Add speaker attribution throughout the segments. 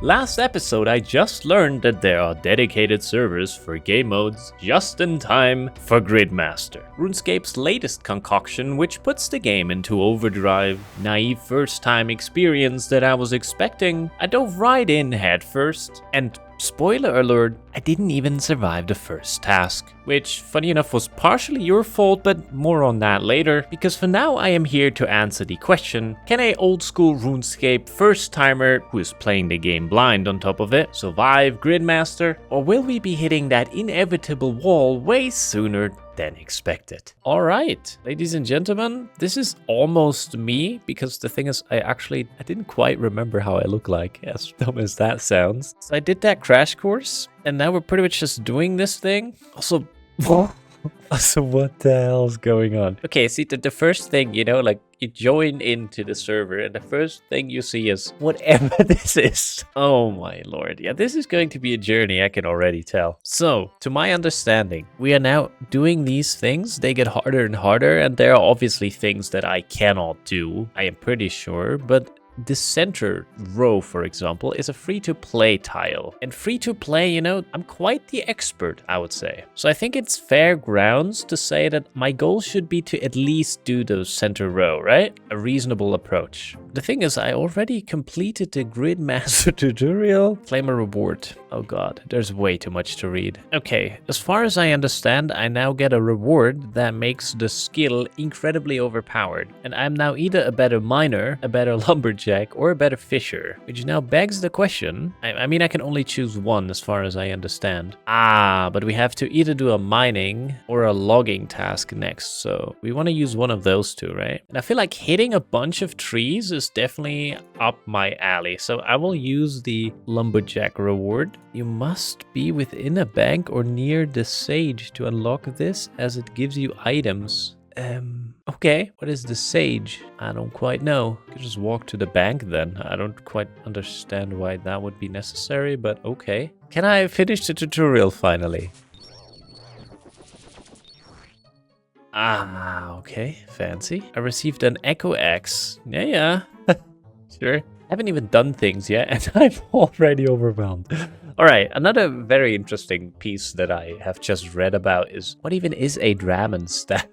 Speaker 1: Last episode, I just learned that there are dedicated servers for game modes just in time for Gridmaster, RuneScape's latest concoction, which puts the game into overdrive. Naive first-time experience that I was expecting. I dove right in head first, and spoiler alert, I didn't even survive the first task. Which, funny enough, was partially your fault, but more on that later, because for now I am here to answer the question, can a old school RuneScape first-timer, who is playing the game blind on top of it, survive Gridmaster, or will we be hitting that inevitable wall way sooner than expected? Alright, ladies and gentlemen, this is almost me, because the thing is, I didn't quite remember how I look like, as dumb as that sounds. So I did that crash course, and now we're pretty much just doing this thing. Also, so what the hell's going on? Okay, see, the first thing, you know, like, you join into the server, and the first thing you see is whatever this is. Oh my lord. Yeah, this is going to be a journey, I can already tell. So, to my understanding, we are now doing these things. They get harder and harder, and there are obviously things that I cannot do, I am pretty sure, but the center row, for example, is a free-to-play tile. And free-to-play, you know, I'm quite the expert, I would say. So I think it's fair grounds to say that my goal should be to at least do the center row, right? A reasonable approach. The thing is, I already completed the Gridmaster tutorial. Claim a reward. Oh god, there's way too much to read. Okay, as far as I understand, I now get a reward that makes the skill incredibly overpowered. And I'm now either a better miner, a better lumberjack, or a better fisher, which now begs the question. I mean, I can only choose one as far as I understand. But we have to either do a mining or a logging task next, so we want to use one of those two, right? And I feel like hitting a bunch of trees is definitely up my alley, so I will use the lumberjack reward. You must be within a bank or near the sage to unlock this, as it gives you items. Okay, what is the sage? I don't quite know. You could just walk to the bank then. I don't quite understand why that would be necessary, but okay. Can I finish the tutorial finally? Okay, fancy. I received an Echo Axe. Yeah. Sure. I haven't even done things yet, and I'm already overwhelmed. Alright, another very interesting piece that I have just read about is what even is a Dramen staff?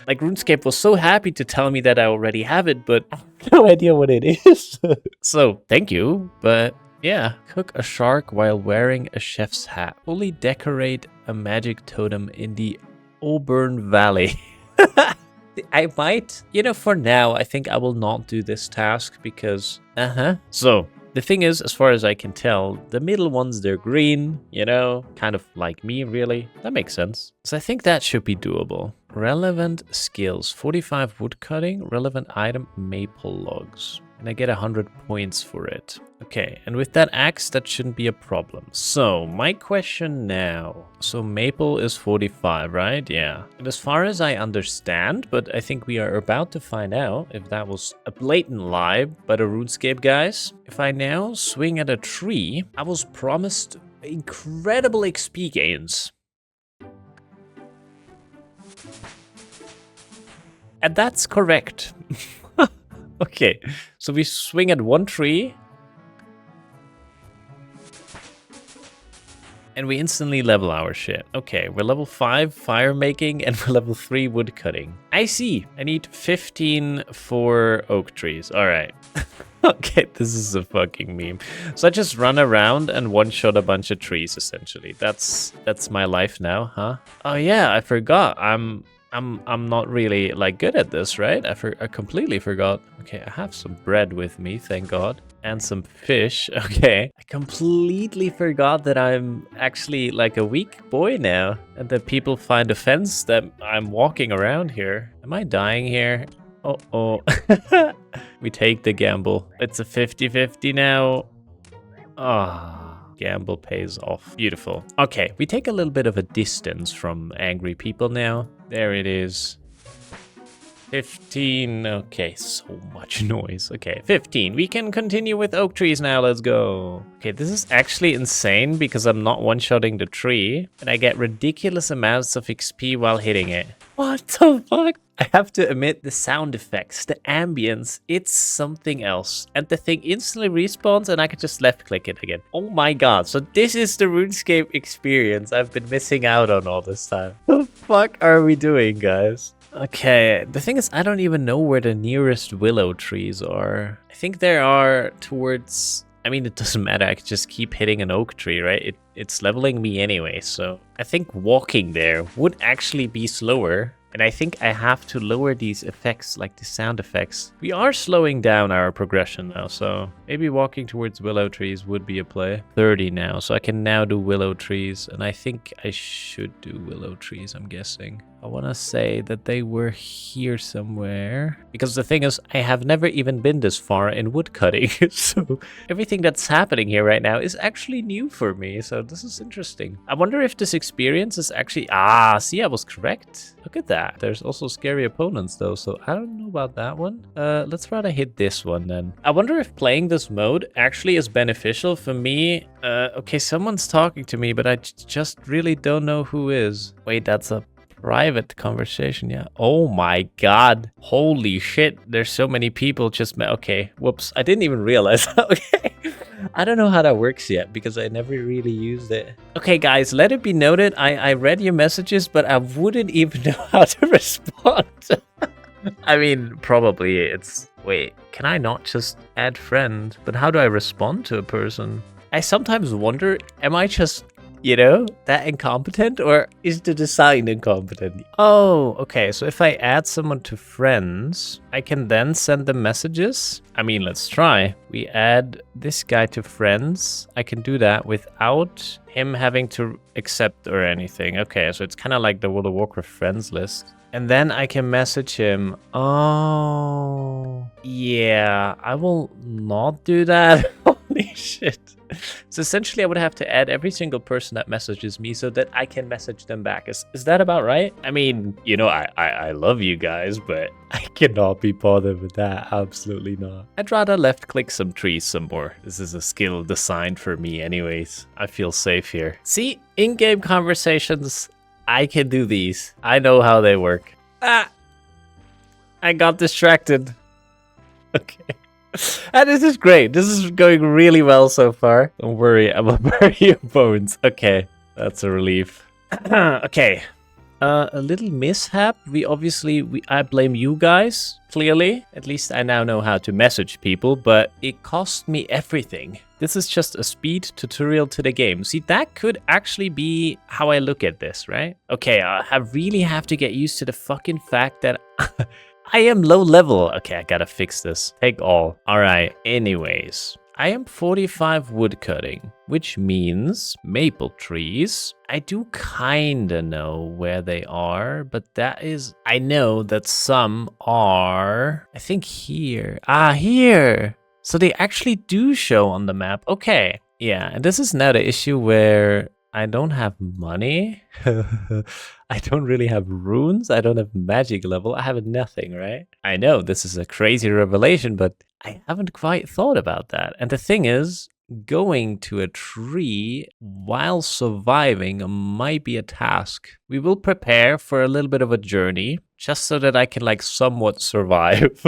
Speaker 1: Like, RuneScape was so happy to tell me that I already have it, but I have no idea what it is. So, thank you, but yeah. Cook a shark while wearing a chef's hat. Fully decorate a magic totem in the Auburn Valley. I might, you know, for now, I think I will not do this task because, So, the thing is, as far as I can tell, the middle ones, they're green, you know, kind of like me, really. That makes sense. So I think that should be doable. Relevant skills, 45 woodcutting, relevant item, maple logs. And I get 100 points for it. Okay, and with that axe, that shouldn't be a problem. So, my question now. So, maple is 45, right? Yeah. And as far as I understand, but I think we are about to find out if that was a blatant lie by the RuneScape guys. If I now swing at a tree, I was promised incredible XP gains. And that's correct. Okay, so we swing at one tree. And we instantly level our shit. Okay, we're level 5 fire making and we're level 3 wood cutting. I see. I need 15 for oak trees. All right. Okay, this is a fucking meme. So I just run around and one-shot a bunch of trees, essentially. That's my life now, huh? Oh yeah, I forgot. I'm not really like good at this, right? I completely forgot. Okay, I have some bread with me, thank God. And some fish, okay. I completely forgot that I'm actually like a weak boy now. And that people find offense that I'm walking around here. Am I dying here? Oh. We take the gamble. It's a 50-50 now. Gamble pays off. Beautiful. Okay, we take a little bit of a distance from angry people now. There it is. 15. Okay, so much noise. Okay, 15. We can continue with oak trees now. Let's go. Okay, this is actually insane because I'm not one-shotting the tree, and I get ridiculous amounts of XP while hitting it. What the fuck? I have to admit, the sound effects, the ambience, it's something else. And the thing instantly respawns and I can just left click it again. Oh my god, so this is the RuneScape experience I've been missing out on all this time. What the fuck are we doing, guys? Okay, the thing is, I don't even know where the nearest willow trees are. I think there are towards... I mean, it doesn't matter, I could just keep hitting an oak tree, right? It's leveling me anyway, so I think walking there would actually be slower. And I think I have to lower these effects, like the sound effects. We are slowing down our progression now, so maybe walking towards willow trees would be a play. 30 now, so I can now do willow trees. And I think I should do willow trees, I'm guessing. I want to say that they were here somewhere. Because the thing is, I have never even been this far in woodcutting. So everything that's happening here right now is actually new for me. So this is interesting. I wonder if this experience is actually... Ah, see, I was correct. Look at that. There's also scary opponents though, so I don't know about that one. Let's rather hit this one then. I wonder if playing this mode actually is beneficial for me. Okay, someone's talking to me, but I just really don't know who is. Wait, that's a private conversation, yeah. Oh my god. Holy shit, there's so many people just met. Okay, whoops, I didn't even realize that. Okay. I don't know how that works yet because I never really used it. Okay, guys, let it be noted, I read your messages, but I wouldn't even know how to respond. I mean, probably it's... Wait, can I not just add friend? But how do I respond to a person? I sometimes wonder, am I just... You know, that incompetent, or is the design incompetent? Oh, okay, so if I add someone to friends, I can then send them messages. I mean, let's try. We add this guy to friends. I can do that without him having to accept or anything. Okay, so it's kind of like the World of Warcraft friends list. And then I can message him. Oh, yeah, I will not do that. Holy shit. So essentially I would have to add every single person that messages me so that I can message them back. Is that about right? I mean, you know, I love you guys, but I cannot be bothered with that. Absolutely not. I'd rather left click some trees some more. This is a skill designed for me anyways. I feel safe here. See, in-game conversations, I can do these. I know how they work. Ah! I got distracted. Okay. And this is great. This is going really well so far. Don't worry, I will bury your bones. Okay, that's a relief. Okay. A little mishap. I blame you guys, clearly. At least I now know how to message people, but it cost me everything. This is just a speed tutorial to the game. See, that could actually be how I look at this, right? Okay, I really have to get used to the fucking fact that I am low level. Okay, I gotta fix this. Take all. Alright, anyways. I am 45 woodcutting, which means maple trees. I do kinda know where they are, but that is... I know that some are... I think here. Ah, here! So they actually do show on the map. Okay. Yeah, and this is now the issue where I don't have money. I don't really have runes. I don't have magic level. I have nothing, right? I know this is a crazy revelation, but I haven't quite thought about that. And the thing is, going to a tree while surviving might be a task. We will prepare for a little bit of a journey, just so that I can like somewhat survive.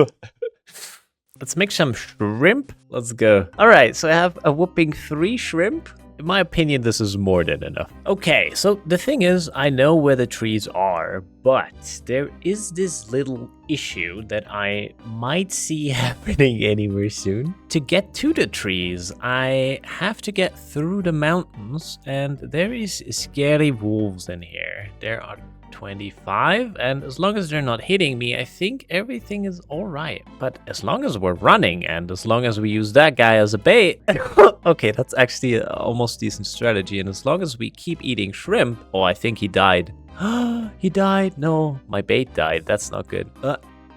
Speaker 1: Let's make some shrimp. Let's go. All right, so I have a whopping 3 shrimp. In my opinion, this is more than enough. Okay, so the thing is, I know where the trees are, but there is this little issue that I might see happening anywhere soon. To get to the trees, I have to get through the mountains, and there is scary wolves in here. There are 25, and as long as they're not hitting me, I think everything is all right. But as long as we're running, and as long as we use that guy as a bait, okay, that's actually an almost decent strategy. And as long as we keep eating shrimp, oh, I think he died. He died. No, my bait died. That's not good.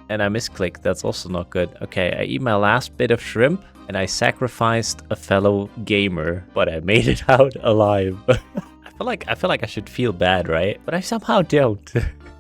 Speaker 1: And I misclicked. That's also not good. Okay, I eat my last bit of shrimp, and I sacrificed a fellow gamer, but I made it out alive. I feel like I should feel bad, right? But I somehow don't.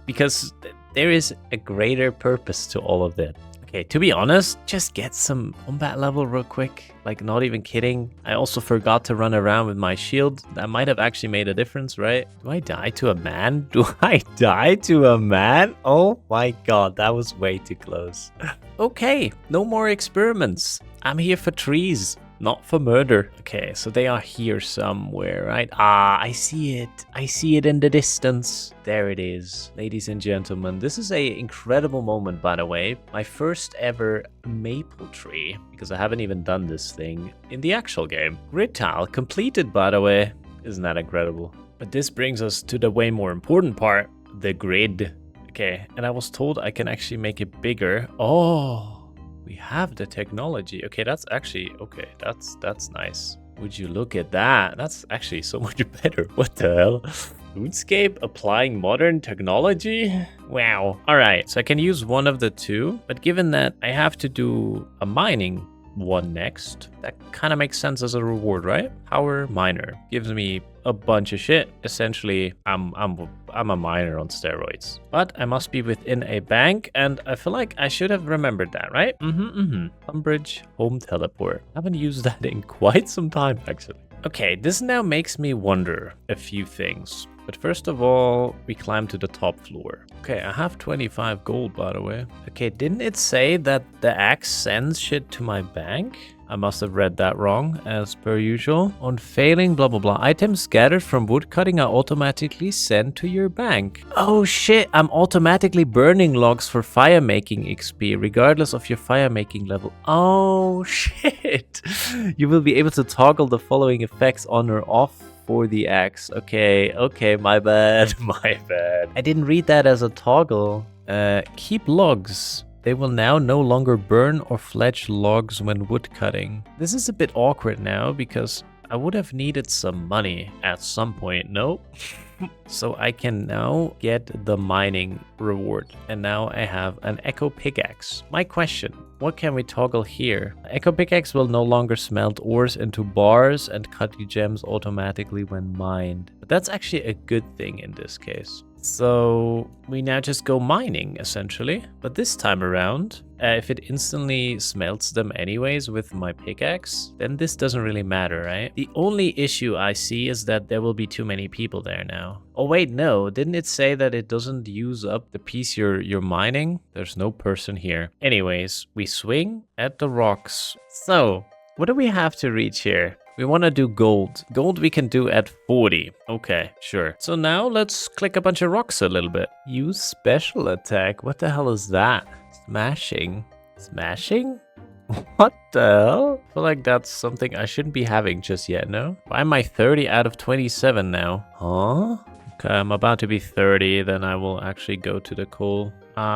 Speaker 1: Because there is a greater purpose to all of that. Okay, to be honest, just get some combat level real quick. Like, not even kidding. I also forgot to run around with my shield. That might have actually made a difference, right? Do I die to a man? Do I die to a man? Oh my god, that was way too close. Okay, no more experiments. I'm here for trees, not for murder. Okay, so they are here somewhere, right? Ah, I see it. I see it in the distance. There it is. Ladies and gentlemen, this is a incredible moment, by the way. My first ever maple tree, because I haven't even done this thing in the actual game. Grid tile completed, by the way. Isn't that incredible? But this brings us to the way more important part, the grid. Okay, and I was told I can actually make it bigger. Oh. We have the technology. Okay, that's actually, okay, that's nice. Would you look at that? That's actually so much better. What the hell? RuneScape applying modern technology? Wow. All right, so I can use one of the two, but given that I have to do a mining one next, that kind of makes sense as a reward, right? Power miner gives me a bunch of shit. Essentially, I'm a miner on steroids, but I must be within a bank, and I feel like I should have remembered that, right? Umbridge home teleport. I haven't used that in quite some time, actually. Okay, this now makes me wonder a few things. But first of all, we climb to the top floor. Okay, I have 25 gold, by the way. Okay, didn't it say that the axe sends shit to my bank? I must have read that wrong, as per usual. On failing, blah, blah, blah. Items gathered from woodcutting are automatically sent to your bank. Oh shit, I'm automatically burning logs for fire making XP, regardless of your fire making level. Oh shit. You will be able to toggle the following effects on or off for the axe. Okay, my bad, my bad. I didn't read that as a toggle. Keep logs. They will now no longer burn or fletch logs when woodcutting. This is a bit awkward now because I would have needed some money at some point, no? So I can now get the mining reward. And now I have an echo pickaxe. My question, what can we toggle here? Echo pickaxe will no longer smelt ores into bars and cut you gems automatically when mined. But that's actually a good thing in this case. So we now just go mining essentially, but this time around, if it instantly smelts them anyways with my pickaxe, then this doesn't really matter, right? The only issue I see is that there will be too many people there now. Oh wait, no, didn't it say that it doesn't use up the piece you're mining? There's no person here. Anyways, we swing at the rocks. So what do we have to reach here? We want to do gold. Gold we can do at 40. Okay, sure. So now let's click a bunch of rocks a little bit. Use special attack. What the hell is that? Smashing. Smashing? What the hell? I feel like that's something I shouldn't be having just yet, no? Why am I 30 out of 27 now? Huh? Okay, I'm about to be 30, then I will actually go to the coal.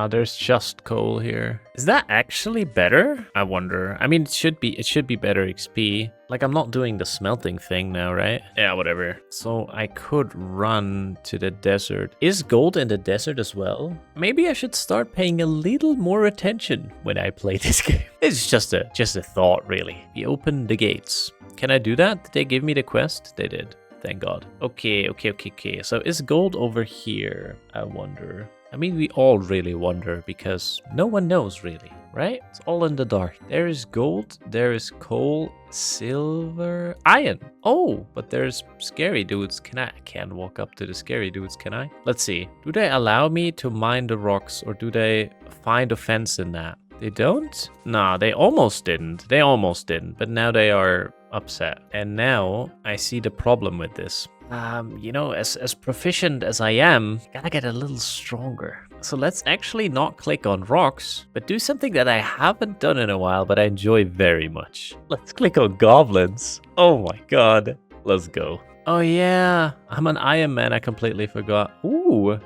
Speaker 1: There's just coal here. Is that actually better? I wonder. I mean, it should be better XP. Like, I'm not doing the smelting thing now, right? Yeah, whatever. So I could run to the desert. Is gold in the desert as well? Maybe I should start paying a little more attention when I play this game. It's just a thought, really. We open the gates. Can I do that? Did they give me the quest? They did. Thank God. Okay. So is gold over here? I wonder. I mean, we all really wonder because no one knows really, right? It's all in the dark. There is gold, there is coal, silver, iron. Oh, but there's scary dudes. I can't walk up to the scary dudes, can I? Let's see. Do they allow me to mine the rocks or do they find offense in that? They don't? Nah, they almost didn't. But now they are upset. And now I see the problem with this. You know, as proficient as I am, gotta get a little stronger. So let's actually not click on rocks, but do something that I haven't done in a while, but I enjoy very much. Let's click on goblins. Oh my god. Let's go. Oh yeah, I'm an Iron Man, I completely forgot. Ooh,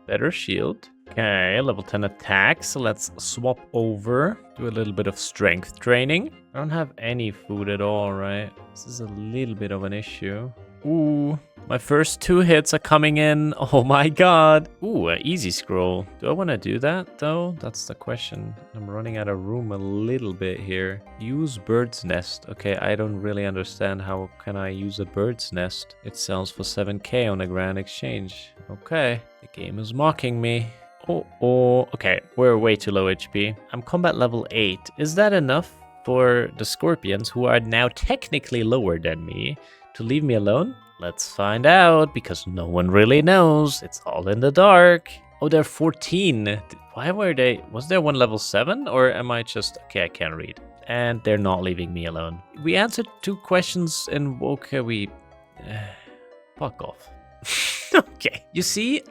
Speaker 1: better shield. Okay, level 10 attack, so let's swap over. Do a little bit of strength training. I don't have any food at all, right? This is a little bit of an issue. Ooh, my first 2 hits are coming in. Oh my god. Ooh, an easy scroll. Do I want to do that though? That's the question. I'm running out of room a little bit here. Use bird's nest. Okay, I don't really understand how can I use a bird's nest. It sells for 7k on a grand exchange. Okay, the game is mocking me. Okay, we're way too low HP. I'm combat level 8. Is that enough for the scorpions, who are now technically lower than me, to leave me alone? Let's find out, because no one really knows. It's all in the dark. Oh, they're 14. Why were they? Was there one level 7? Or am I just... Okay, I can't read. And they're not leaving me alone. We answered 2 questions and okay, we... fuck off. Okay. You see,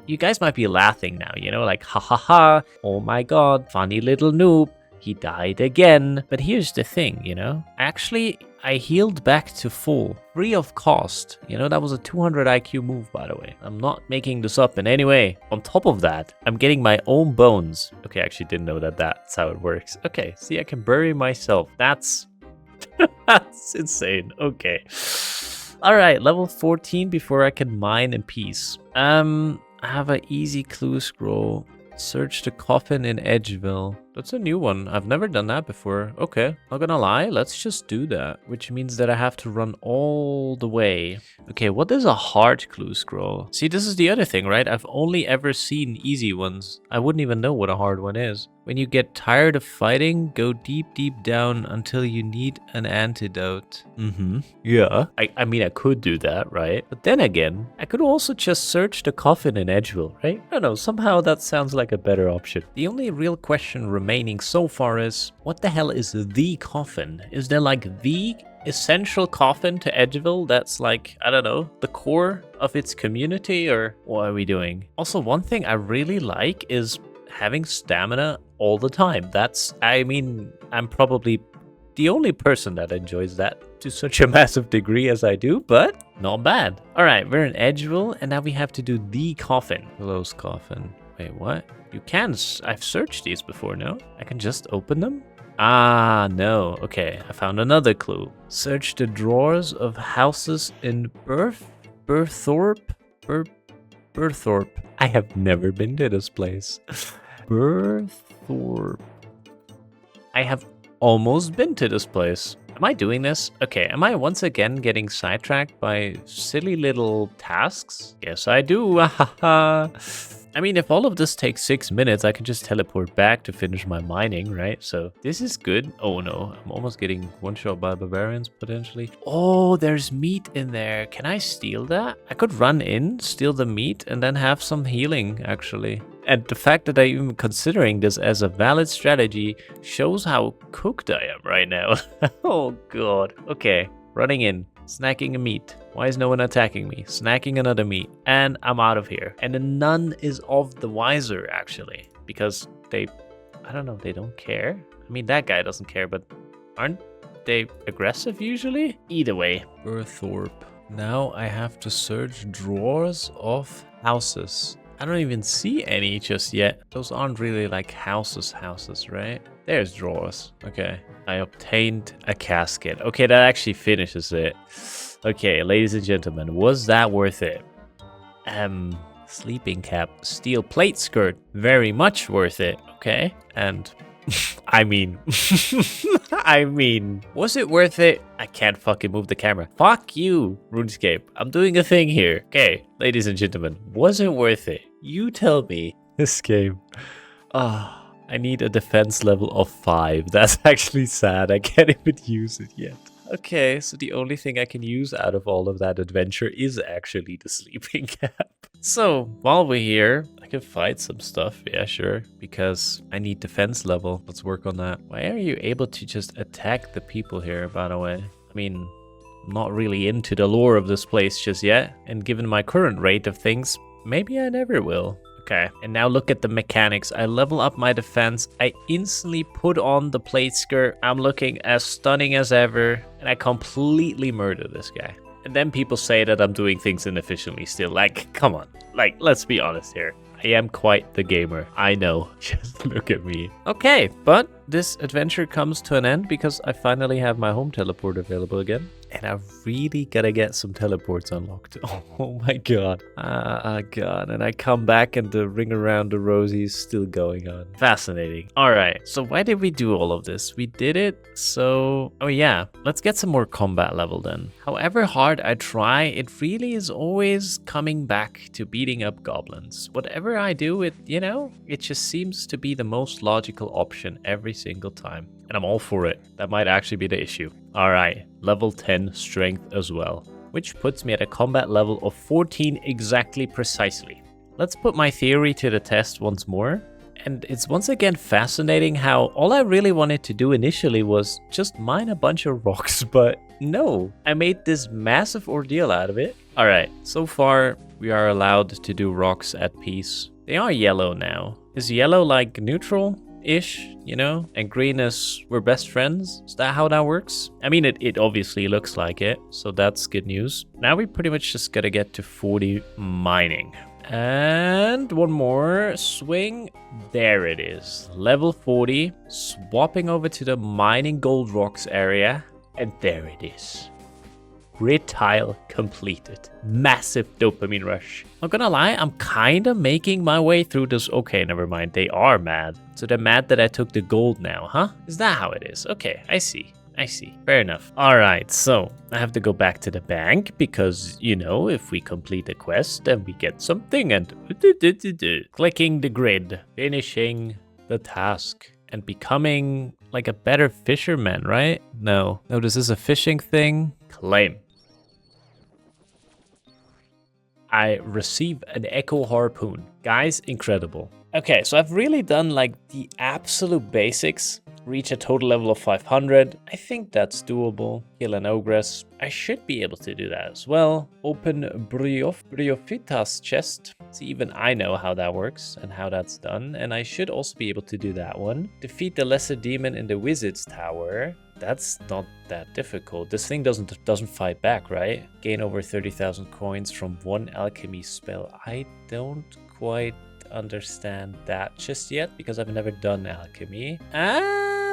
Speaker 1: you guys might be laughing now, you know, like, ha ha ha, oh my god, funny little noob. He died again. But here's the thing, you know, actually, I healed back to full, free of cost. You know, that was a 200 IQ move, by the way. I'm not making this up in any way. On top of that, I'm getting my own bones. Okay, I actually didn't know that that's how it works. Okay, see, I can bury myself. That's... that's insane. Okay. All right, level 14 before I can mine in peace. I have an easy clue scroll. Search the coffin in Edgeville. That's a new one. I've never done that before. Okay, not gonna lie, let's just do that. Which means that I have to run all the way. Okay, what is a hard clue scroll? See, this is the other thing, right? I've only ever seen easy ones. I wouldn't even know what a hard one is. When you get tired of fighting, go deep, deep down until you need an antidote. Yeah. I mean, I could do that, right? But then again, I could also just search the coffin in Edgeville, right? I don't know, somehow that sounds like a better option. The only real question remaining so far is, what the hell is the coffin? Is there like the essential coffin to Edgeville that's like, I don't know, the core of its community, or what are we doing? Also, one thing I really like is having stamina all the time. That's, I mean, I'm probably the only person that enjoys that to such a massive degree as I do, but not bad. All right, we're in Edgeville, and now we have to do the coffin. Close coffin. Wait, what? You can, I've searched these before, no? I can just open them? Ah, no. Okay, I found another clue. Search the drawers of houses in Burthorpe? I have never been to this place. Burthorpe. I have almost been to this place. Am I doing this? Okay, am I once again getting sidetracked by silly little tasks? Yes, I do. I mean, if all of this takes 6 minutes, I can just teleport back to finish my mining, right? So this is good. Oh no, I'm almost getting one-shot by barbarians, potentially. Oh, there's meat in there. Can I steal that? I could run in, steal the meat, and then have some healing, actually. And the fact that I'm even considering this as a valid strategy shows how cooked I am right now. Oh god. Okay, running in. Snacking a meat. Why is no one attacking me? Snacking another meat. And I'm out of here. And none is of the wiser, actually. Because they... I don't know, they don't care? I mean, that guy doesn't care, but aren't they aggressive usually? Either way. Burthorpe. Now I have to search drawers of houses. I don't even see any just yet. Those aren't really like houses, right? There's drawers. Okay. I obtained a casket. Okay, that actually finishes it. Okay, ladies and gentlemen, was that worth it? Sleeping cap, steel plate skirt, very much worth it. Okay, and I mean, was it worth it? I can't fucking move the camera. Fuck you, RuneScape. I'm doing a thing here. Okay, ladies and gentlemen, was it worth it? You tell me. This game. I need a defense level of 5. That's actually sad. I can't even use it yet. Okay, so the only thing I can use out of all of that adventure is actually the sleeping cap. So, while we're here, I can fight some stuff. Yeah, sure. Because I need defense level. Let's work on that. Why are you able to just attack the people here, by the way? I mean, I'm not really into the lore of this place just yet. And given my current rate of things, maybe I never will. Okay, and now look at the mechanics. I level up my defense. I instantly put on the plate skirt. I'm looking as stunning as ever. And I completely murder this guy. And then people say that I'm doing things inefficiently still. Like, come on. Like, let's be honest here. I am quite the gamer. I know. Just look at me. Okay, but this adventure comes to an end because I finally have my home teleport available again. And I really gotta get some teleports unlocked. Oh my god. God. And I come back and the ring around the rosy is still going on. Fascinating. Alright, so why did we do all of this? We did it so... Oh yeah, let's get some more combat level then. However hard I try, it really is always coming back to beating up goblins. Whatever I do, it just seems to be the most logical option every single time. And I'm all for it. That might actually be the issue. Alright, level 10 strength as well, which puts me at a combat level of 14 exactly precisely. Let's put my theory to the test once more. And it's once again fascinating how all I really wanted to do initially was just mine a bunch of rocks, but no, I made this massive ordeal out of it. Alright, so far we are allowed to do rocks at peace. They are yellow now. Is yellow like neutral-ish, and green is we're best friends? Is that how that works? I mean, it obviously looks like it, so that's good news. Now we pretty much just gotta get to 40 mining. And one more swing. There it is. Level 40. Swapping over to the mining gold rocks area. And there it is. Grid tile completed. Massive dopamine rush. Not gonna lie, I'm kinda making my way through this. Okay, never mind. They are mad. So they're mad that I took the gold now, huh? Is that how it is? Okay, I see. Fair enough. Alright, so I have to go back to the bank because, if we complete the quest, then we get something and clicking the grid, finishing the task and becoming like a better fisherman, right? No, this is a fishing thing. Claim. I receive an echo harpoon. Guys, incredible. Okay, so I've really done like the absolute basics. Reach a total level of 500. I think that's doable. Kill an ogress. I should be able to do that as well. Open Briofita's chest. See, even I know how that works and how that's done. And I should also be able to do that one. Defeat the lesser demon in the wizard's tower. That's not that difficult. This thing doesn't fight back, right? Gain over 30,000 coins from one alchemy spell. I don't quite understand that just yet because I've never done alchemy.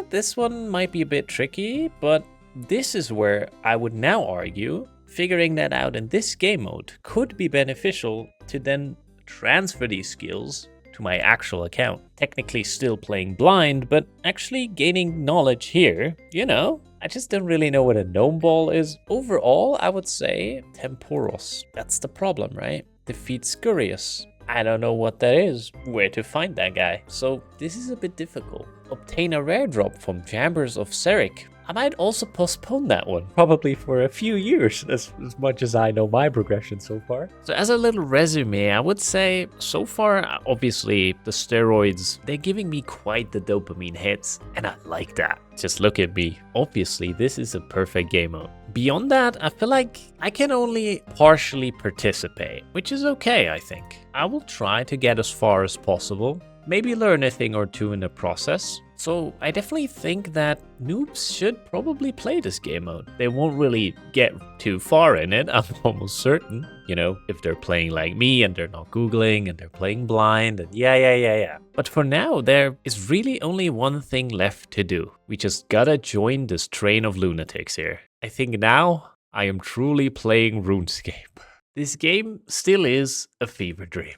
Speaker 1: This one might be a bit tricky, but this is where I would now argue figuring that out in this game mode could be beneficial to then transfer these skills to my actual account. Technically still playing blind, but actually gaining knowledge here. I just don't really know what a gnome ball is. Overall, I would say Temporos. That's the problem, right? Defeat Scurious. I don't know what that is, where to find that guy. So this is a bit difficult. Obtain a rare drop from Chambers of Seric. I might also postpone that one, probably for a few years, as much as I know my progression so far. So as a little resume, I would say, so far, obviously, the steroids, they're giving me quite the dopamine hits, and I like that. Just look at me. Obviously, this is a perfect game mode. Beyond that, I feel like I can only partially participate, which is okay, I think. I will try to get as far as possible, maybe learn a thing or two in the process. So I definitely think that noobs should probably play this game mode. They won't really get too far in it, I'm almost certain. If they're playing like me and they're not Googling and they're playing blind and yeah. But for now, there is really only one thing left to do. We just gotta join this train of lunatics here. I think now I am truly playing RuneScape. This game still is a fever dream.